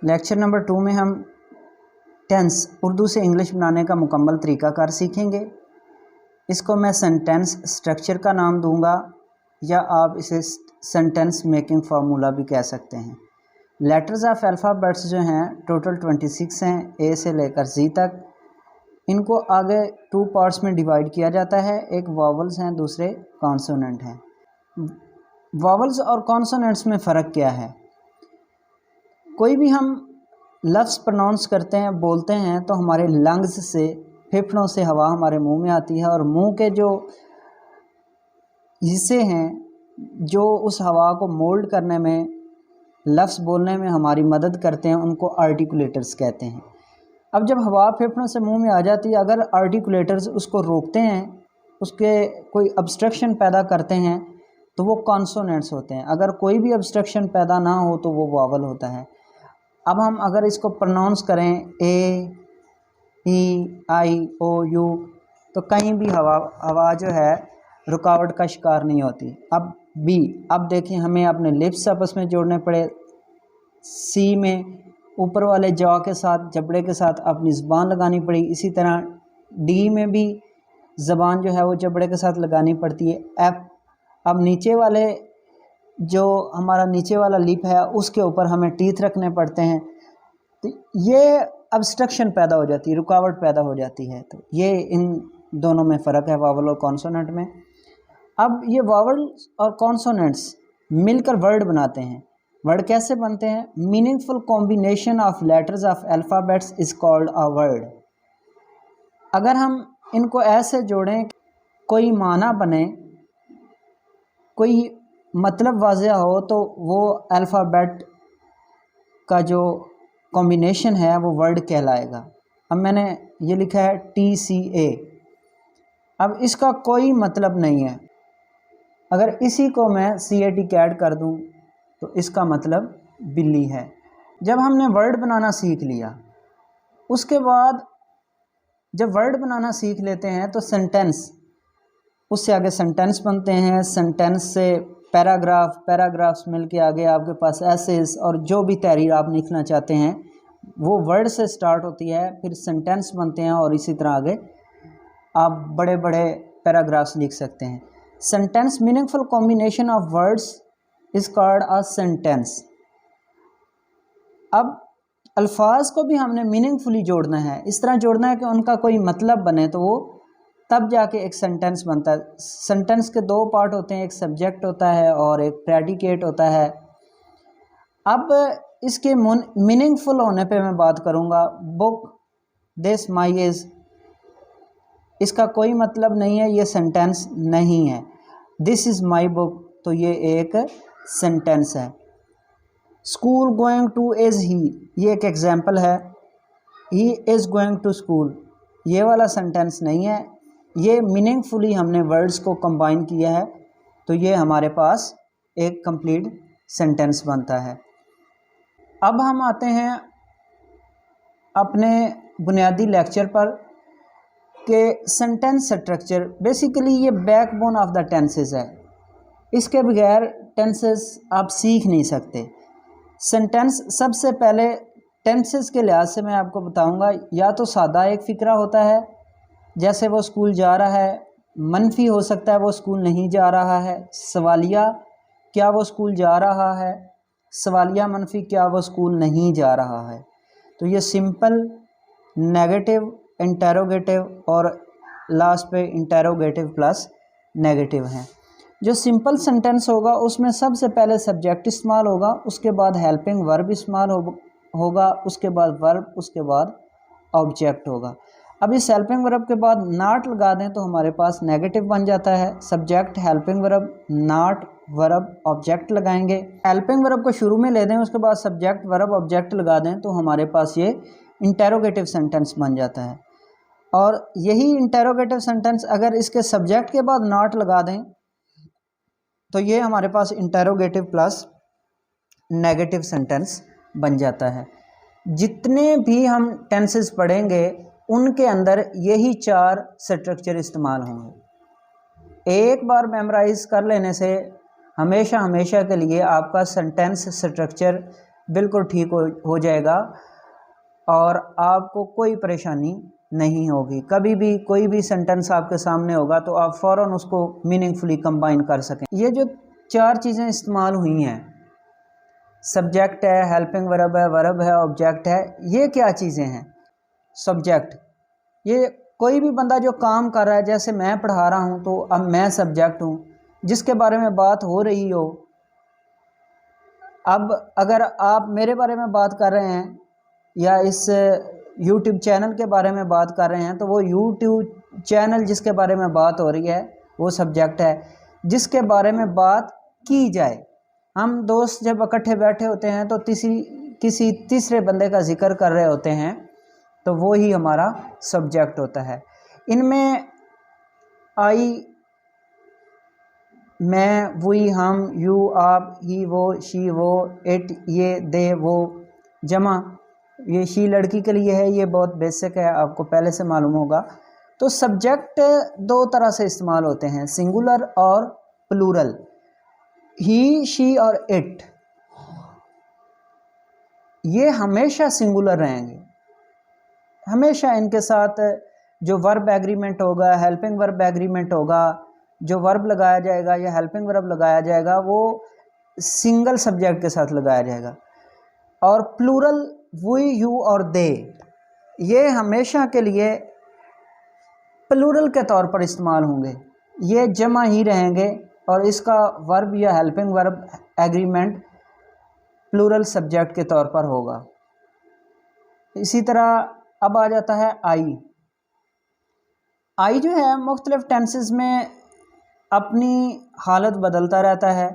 Lecture number 2 में हम tense Urdu से इंग्लिश बनाने का मुकम्मल तरीक़ाकार सीखेंगे। इसको मैं सेंटेंस स्ट्रक्चर का नाम दूंगा या आप इसे सेंटेंस मेकिंग फार्मूला भी कह सकते हैं। लेटर्स ऑफ अल्फ़ाबेट्स जो हैं टोटल 26 हैं, ए से लेकर जी तक। इनको आगे 2 पार्ट्स में डिवाइड किया जाता है, एक वॉवल्स हैं, दूसरे कॉन्सोनेंट हैं। वॉवल्स और कॉन्सोनेंट्स में फ़र्क क्या है? कोई भी हम लफ्ज़ प्रोनाउंस करते हैं, बोलते हैं, तो हमारे लंग्स से, फेफड़ों से हवा हमारे मुंह में आती है और मुंह के जो हिस्से हैं जो उस हवा को मोल्ड करने में, लफ्ज़ बोलने में हमारी मदद करते हैं, उनको आर्टिकुलेटर्स कहते हैं। अब जब हवा फेफड़ों से मुंह में आ जाती है, अगर आर्टिकुलेटर्स उसको रोकते हैं, उसके कोई ऑब्स्ट्रक्शन पैदा करते हैं, तो वो कॉन्सोनेंट्स होते हैं। अगर कोई भी ऑब्स्ट्रक्शन पैदा ना हो तो वो वॉवल होता है। अब हम अगर इसको प्रोनाउंस करें ए, ई, आई, ओ, यू, तो कहीं भी हवा जो है रुकावट का शिकार नहीं होती। अब बी, अब देखिए हमें अपने लिप्स आपस में जोड़ने पड़े। सी में ऊपर वाले जॉ के साथ, जबड़े के साथ अपनी ज़ुबान लगानी पड़ी। इसी तरह डी में भी ज़बान जो है वो जबड़े के साथ लगानी पड़ती है। एफ, अब नीचे वाले जो हमारा नीचे वाला लिप है उसके ऊपर हमें टीथ रखने पड़ते हैं। तो ये ऑब्स्ट्रक्शन पैदा हो जाती है, रुकावट पैदा हो जाती है। तो ये इन दोनों में फ़र्क है, वावल और कॉन्सोनेंट में। अब ये वावल और कॉन्सोनेंट्स मिलकर वर्ड बनाते हैं। वर्ड कैसे बनते हैं? Meaningful combination of letters of alphabets is called a word. अगर हम इनको ऐसे जोड़ें, कोई माना बने, कोई मतलब वाज़ेह हो, तो वो अल्फ़ाबेट का जो कॉम्बिनेशन है वो वर्ड कहलाएगा। अब मैंने ये लिखा है TCA। अब इसका कोई मतलब नहीं है। अगर इसी को मैं CAT कैट कर दूं तो इसका मतलब बिल्ली है। जब हमने वर्ड बनाना सीख लिया, उसके बाद जब वर्ड बनाना सीख लेते हैं तो सेंटेंस, उससे आगे सेंटेंस बनते हैं। सेंटेंस से पैराग्राफ, पैराग्राफ्स मिलके आगे आपके पास एसेस और जो भी तहरीर आप लिखना चाहते हैं वो वर्ड से स्टार्ट होती है, फिर सेंटेंस बनते हैं और इसी तरह आगे आप बड़े बड़े पैराग्राफ्स लिख सकते हैं। Sentence meaningful combination of words is called a sentence. अब अल्फाज को भी हमने मीनिंगफुली जोड़ना है, इस तरह जोड़ना है कि उनका कोई मतलब बने, तो वो तब जाके एक सेंटेंस बनता है। सेंटेंस के 2 पार्ट होते हैं, एक सब्जेक्ट होता है और एक प्रेडिकेट होता है। अब इसके मीनिंगफुल होने पे मैं बात करूँगा। बुक, दिस माई इज़, इसका कोई मतलब नहीं है, ये सेंटेंस नहीं है। दिस इज़ माई बुक, तो ये एक सेंटेंस है। School going to is he, ये एक एग्जाम्पल है। He is going to school, ये वाला सेंटेंस नहीं है। ये मीनिंगफुली हमने वर्ड्स को कंबाइन किया है, तो ये हमारे पास एक कंप्लीट सेंटेंस बनता है। अब हम आते हैं अपने बुनियादी लेक्चर पर कि सेंटेंस स्ट्रक्चर, बेसिकली ये बैकबोन ऑफ द टेंसेस है। इसके बगैर टेंसेस आप सीख नहीं सकते। सेंटेंस सबसे पहले टेंसेस के लिहाज से मैं आपको बताऊंगा, या तो सादा एक फ़िक्रा होता है, जैसे वो स्कूल जा रहा है। मनफी हो सकता है वो स्कूल नहीं जा रहा है। सवालिया, क्या वो स्कूल जा रहा है। सवालिया मनफी, क्या वो स्कूल नहीं जा रहा है। तो ये सिंपल, नेगेटिव, इंटेरोगेटिव और लास्ट पे इंटेरोगेटिव प्लस नेगेटिव हैं। जो सिंपल सेंटेंस होगा उसमें सबसे पहले सब्जेक्ट इस्तेमाल होगा, उसके बाद हेल्पिंग वर्ब इस्तेमाल होगा, उसके बाद वर्ब, उसके बाद ऑब्जेक्ट होगा। अब इस हेल्पिंग वर्ब के बाद नॉट लगा दें तो हमारे पास नेगेटिव बन जाता है। Subject, helping verb, not, verb, object लगाएंगे। हेल्पिंग वर्ब को शुरू में ले दें, उसके बाद सब्जेक्ट, वर्ब, ऑब्जेक्ट लगा दें तो हमारे पास ये इंटेरोगेटिव सेंटेंस बन जाता है। और यही इंटेरोगेटिव सेंटेंस अगर इसके सब्जेक्ट के बाद नॉट लगा दें तो ये हमारे पास इंटेरोगेटिव प्लस नेगेटिव सेंटेंस बन जाता है। जितने भी हम टेंसेस पढ़ेंगे उनके अंदर यही 4 स्ट्रक्चर इस्तेमाल होंगे। एक बार मेमोराइज कर लेने से हमेशा हमेशा के लिए आपका सेंटेंस स्ट्रक्चर बिल्कुल ठीक हो जाएगा और आपको कोई परेशानी नहीं होगी। कभी भी कोई भी सेंटेंस आपके सामने होगा तो आप फ़ौरन उसको मीनिंगफुली कंबाइन कर सकें। ये जो 4 चीज़ें इस्तेमाल हुई हैं, सब्जेक्ट है, हेल्पिंग वर्ब है, ऑब्जेक्ट है, ये क्या चीज़ें हैं? सब्जेक्ट, ये कोई भी बंदा जो काम कर रहा है, जैसे मैं पढ़ा रहा हूँ तो अब मैं सब्जेक्ट हूँ, जिसके बारे में बात हो रही हो। अब अगर आप मेरे बारे में बात कर रहे हैं या इस YouTube चैनल के बारे में बात कर रहे हैं तो वो YouTube चैनल जिसके बारे में बात हो रही है वो सब्जेक्ट है, जिसके बारे में बात की जाए। हम दोस्त जब इकट्ठे बैठे होते हैं तो किसी तीसरे बंदे का जिक्र कर रहे होते हैं तो वो ही हमारा सब्जेक्ट होता है। इनमें आई, मैं, वी, हम, यू, आप, ही, वो, शी, वो, इट, ये, दे, वो, जमा। ये शी लड़की के लिए है, ये बहुत बेसिक है, आपको पहले से मालूम होगा। तो सब्जेक्ट 2 तरह से इस्तेमाल होते हैं, सिंगुलर और प्लूरल। ही, शी और इट ये हमेशा सिंगुलर रहेंगे, हमेशा इनके साथ जो वर्ब एग्रीमेंट होगा, हेल्पिंग वर्ब एग्रीमेंट होगा, जो वर्ब लगाया जाएगा या हेल्पिंग वर्ब लगाया जाएगा वो सिंगल सब्जेक्ट के साथ लगाया जाएगा। और प्लूरल वी, यू और दे ये हमेशा के लिए प्लूरल के तौर पर इस्तेमाल होंगे, ये जमा ही रहेंगे और इसका वर्ब या helping verb agreement plural subject के तौर पर होगा। इसी तरह अब आ जाता है आई। आई जो है मुख्तलिफ टेंसेस में अपनी हालत बदलता रहता है।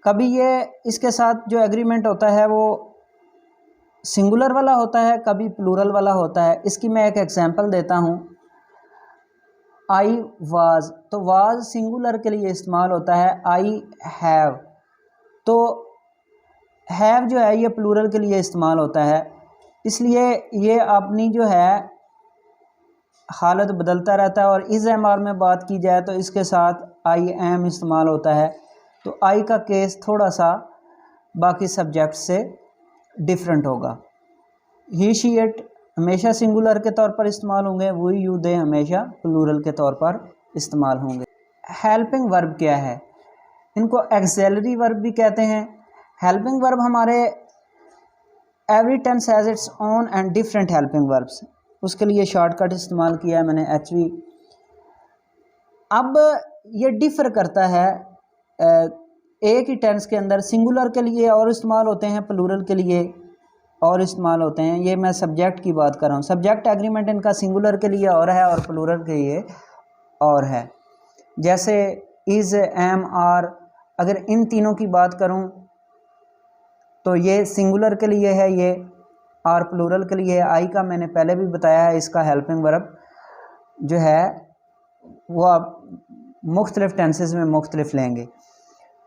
कभी ये इसके साथ जो एग्रीमेंट होता है वो सिंगुलर वाला होता है, कभी प्लूरल वाला होता है। इसकी मैं एक एग्जांपल देता हूँ। आई वाज, तो वाज सिंगुलर के लिए इस्तेमाल होता है। आई हैव, तो हैव जो है ये प्लूरल के लिए इस्तेमाल होता है। इसलिए ये अपनी जो है हालत बदलता रहता है। और इस एमआर में बात की जाए तो इसके साथ आई एम इस्तेमाल होता है। तो आई का केस थोड़ा सा बाकी सब्जेक्ट से डिफरेंट होगा। ही, शी, इट हमेशा सिंगुलर के तौर पर इस्तेमाल होंगे, वो, यू, दे हमेशा प्लूरल के तौर पर इस्तेमाल होंगे। हेल्पिंग वर्ब क्या है? इनको एक्सेलरी वर्ब भी कहते हैं। हेल्पिंग वर्ब हमारे every tense has its own and different helping verbs, उसके लिए शॉर्टकट इस्तेमाल किया है मैंने HV। अब ये डिफ़र करता है, एक ही टेंस के अंदर सिंगुलर के लिए और इस्तेमाल होते हैं, प्लूरल के लिए और इस्तेमाल होते हैं। ये मैं सब्जेक्ट की बात कर रहा हूँ। सब्जेक्ट एग्रीमेंट इनका सिंगुलर के लिए और है और प्लूरल के लिए और है। जैसे इज़, एम, आर, अगर इन तीनों की बात करूँ तो ये सिंगुलर के लिए है ये, और प्लूरल के लिए। आई का मैंने पहले भी बताया है, इसका हेल्पिंग वर्ब जो है वो आप मुख्तलिफ टेंसेस में मुख्तलिफ लेंगे।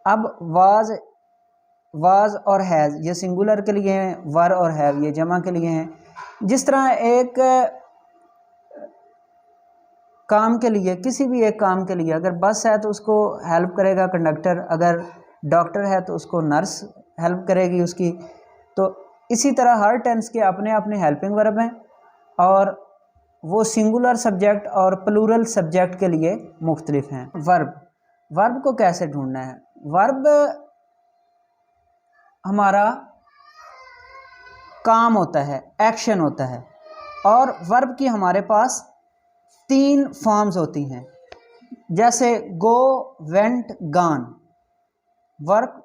अब वाज और हैज़ ये सिंगुलर के लिए हैं, वर और हैव ये जमा के लिए हैं। जिस तरह एक काम के लिए, किसी भी एक काम के लिए, अगर बस है तो उसको हेल्प करेगा कंडक्टर, अगर डॉक्टर है तो उसको नर्स हेल्प करेगी उसकी। तो इसी तरह हर टेंस के अपने अपने हेल्पिंग वर्ब हैं और वो सिंगुलर सब्जेक्ट और प्लूरल सब्जेक्ट के लिए मुख्तलिफ हैं। वर्ब को कैसे ढूंढना है? वर्ब हमारा काम होता है, एक्शन होता है, और वर्ब की हमारे पास 3 फॉर्म्स होती हैं। जैसे go, went, gone, work,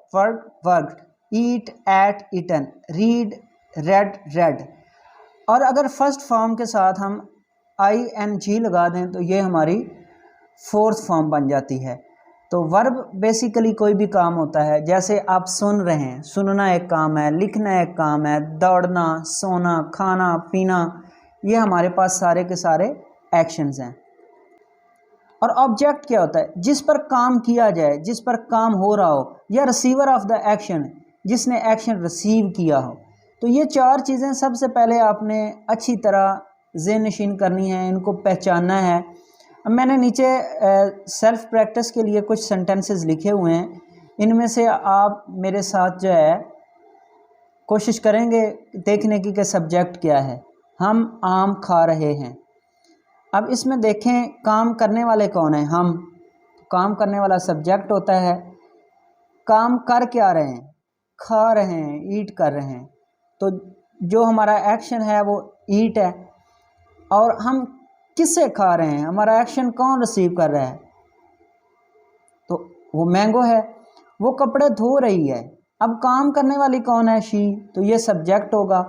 worked, eat, ate, eaten, read, read, read. और अगर फर्स्ट फॉर्म के साथ हम ING लगा दें तो ये हमारी 4th फॉर्म बन जाती है। तो वर्ब बेसिकली कोई भी काम होता है। जैसे आप सुन रहे हैं, सुनना एक काम है, लिखना एक काम है, दौड़ना, सोना, खाना, पीना, ये हमारे पास सारे के सारे एक्शंस हैं। और ऑब्जेक्ट क्या होता है? जिस पर काम किया जाए, जिस पर काम हो रहा हो, या रिसीवर ऑफ द एक्शन, जिसने एक्शन रिसीव किया हो। तो ये 4 चीज़ें सबसे पहले आपने अच्छी तरह ज़हन नशीन करनी है, इनको पहचानना है। अब मैंने नीचे सेल्फ प्रैक्टिस के लिए कुछ सेंटेंसेस लिखे हुए हैं, इनमें से आप मेरे साथ जो है कोशिश करेंगे देखने की कि सब्जेक्ट क्या है। हम आम खा रहे हैं। अब इसमें देखें काम करने वाले कौन हैं, हम। काम करने वाला सब्जेक्ट होता है। काम कर क्या रहे हैं, खा रहे हैं, ईट कर रहे हैं। तो जो हमारा एक्शन है वो ईट है। और हम किससे खा रहे हैं, हमारा एक्शन कौन रिसीव कर रहा है, तो वो मैंगो है। वो कपड़े धो रही है। अब काम करने वाली कौन है, शी, तो ये सब्जेक्ट होगा।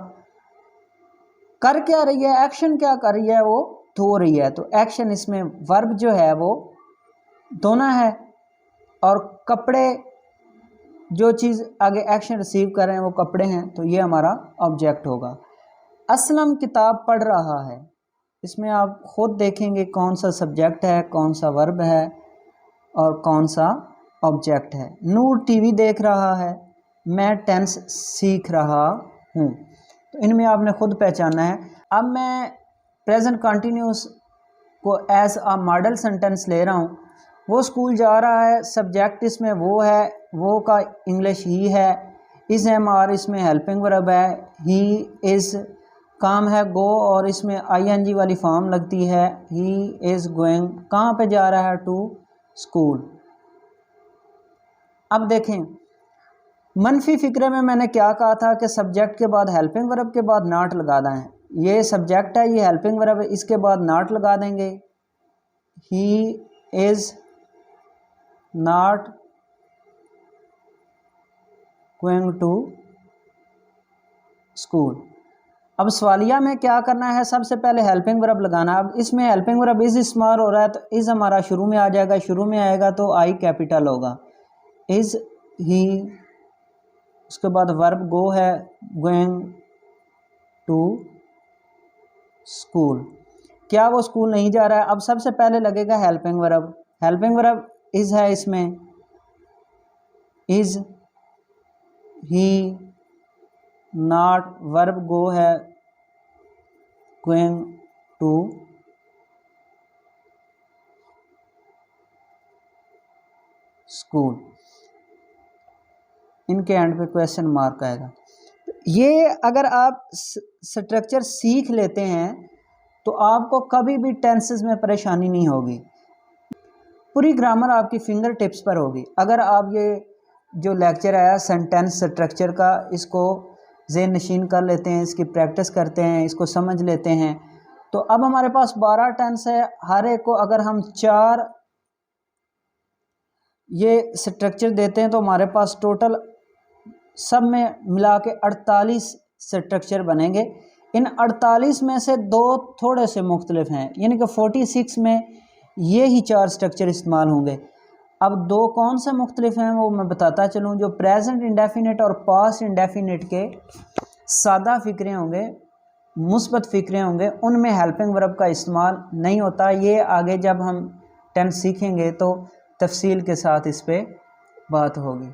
कर क्या रही है, एक्शन क्या कर रही है, वो धो रही है। तो एक्शन इसमें वर्ब जो है वो धोना है। और कपड़े, जो चीज़ आगे एक्शन रिसीव कर रहे हैं वो कपड़े हैं, तो ये हमारा ऑब्जेक्ट होगा। असलम किताब पढ़ रहा है। इसमें आप खुद देखेंगे कौन सा सब्जेक्ट है, कौन सा वर्ब है और कौन सा ऑब्जेक्ट है। नूर टीवी देख रहा है। मैं टेंस सीख रहा हूँ। तो इनमें आपने खुद पहचाना है। अब मैं प्रेजेंट कंटिन्यूस को एज अ मॉडल सेंटेंस ले रहा हूँ। वो स्कूल जा रहा है, सब्जेक्ट इसमें वो है, वो का इंग्लिश ही है। इज़ एम आर इसमें हेल्पिंग वर्ब है। ही इज़ काम है गो और इसमें आईएनजी वाली फॉर्म लगती है। ही इज़ गोइंग कहाँ पे जा रहा है, टू स्कूल। अब देखें मनफी फ़िक्रे में मैंने क्या कहा था कि सब्जेक्ट के बाद हेल्पिंग वर्ब के बाद नॉट लगाना है। ये सब्जेक्ट है, ये हेल्पिंग वर्ब है, इसके बाद नॉट लगा देंगे। He is not going to school. अब सवालिया में क्या करना है, सबसे पहले हेल्पिंग वर्ब लगाना। अब इसमें हेल्पिंग वर्ब इज़ इस्तेमाल हो रहा है, तो इज़ हमारा शुरू में आ जाएगा। शुरू में आएगा तो आई कैपिटल होगा। इज़ ही, उसके बाद वर्ब गो है, गोइंग टू स्कूल। क्या वो स्कूल नहीं जा रहा है। अब सबसे पहले लगेगा helping verb. Helping verb is है इसमें। इज़ ही नॉट, वर्ब गो है, गोइंग टू स्कूल। इनके एंड पे क्वेश्चन मार्क आएगा। ये अगर आप स्ट्रक्चर सीख लेते हैं तो आपको कभी भी टेंसेस में परेशानी नहीं होगी। पूरी ग्रामर आपकी फिंगर टिप्स पर होगी। अगर आप ये जो लेक्चर आया सेंटेंस स्ट्रक्चर का, इसको ज़हन नशीन कर लेते हैं, इसकी प्रैक्टिस करते हैं, इसको समझ लेते हैं, तो अब हमारे पास 12 टेंस है। हर एक को अगर हम 4 ये स्ट्रक्चर देते हैं तो हमारे पास टोटल सब में मिला के 48 स्ट्रक्चर बनेंगे। इन 48 में से 2 थोड़े से मुख्तलिफ हैं, यानी कि 46 में ये ही 4 स्ट्रक्चर इस्तेमाल होंगे। अब 2 कौन से मुख्तलिफ हैं वो मैं बताता चलूँ। जो प्रेजेंट इंडेफिनिट और पास्ट इंडेफिनिट के सादा फ़िक्रे होंगे, मुस्बत फ़िक्रे होंगे, उनमें हेल्पिंग वर्ब का इस्तेमाल नहीं होता। ये आगे जब हम टेंस सीखेंगे तो तफसील के साथ इस पर बात होगी।